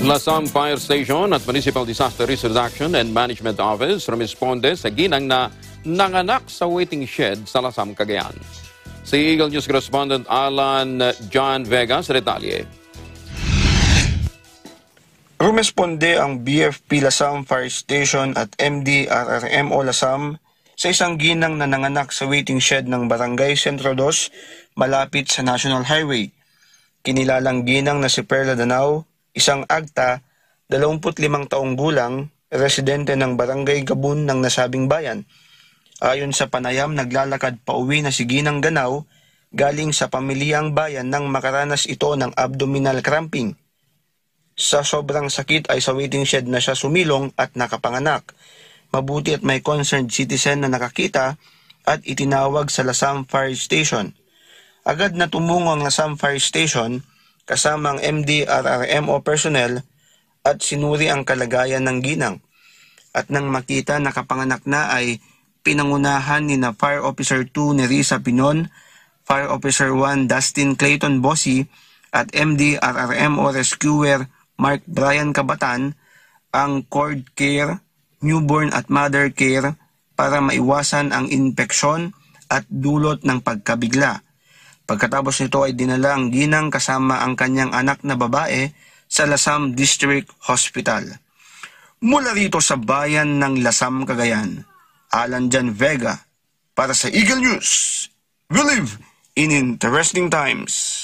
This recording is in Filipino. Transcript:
Lasam Fire Station at Municipal Disaster Risk Reduction and Management Office rumisponde sa ginang na nanganak sa waiting shed sa Lasam, Cagayan. Si Eagle News correspondent Alan John Vega sa detalye. Rumesponde ang BFP Lasam Fire Station at MDRRMO Lasam sa isang ginang na nanganak sa waiting shed ng Barangay Sentro 2 malapit sa National Highway. Kinilalang ginang na si Perla Danao, isang agta, 25 taong gulang, residente ng Barangay Gabun ng nasabing bayan. Ayon sa panayam, naglalakad pauwi na si Ginang Ganaw galing sa pamilyang bayan nang makaranas ito ng abdominal cramping. Sa sobrang sakit ay sa waiting shed na siya sumilong at nakapanganak. Mabuti at may concerned citizen na nakakita at itinawag sa Lasam Fire Station. Agad na tumungo ang Lasam Fire Station kasama ang MDRRMO personnel at sinuri ang kalagayan ng ginang. At nang makita na kapanganak na ay pinangunahan ni na Fire Officer 2 Nerissa Pinon, Fire Officer 1 Dustin Clayton Bossi at MDRRMO Rescuer Mark Brian Kabatan ang cord care, newborn at mother care para maiwasan ang infeksyon at dulot ng pagkabigla. Pagkatapos nito ay dinala ang ginang kasama ang kanyang anak na babae sa Lasam District Hospital. Mula rito sa bayan ng Lasam, Cagayan, Alan Jan Vega para sa Eagle News. We live in interesting times.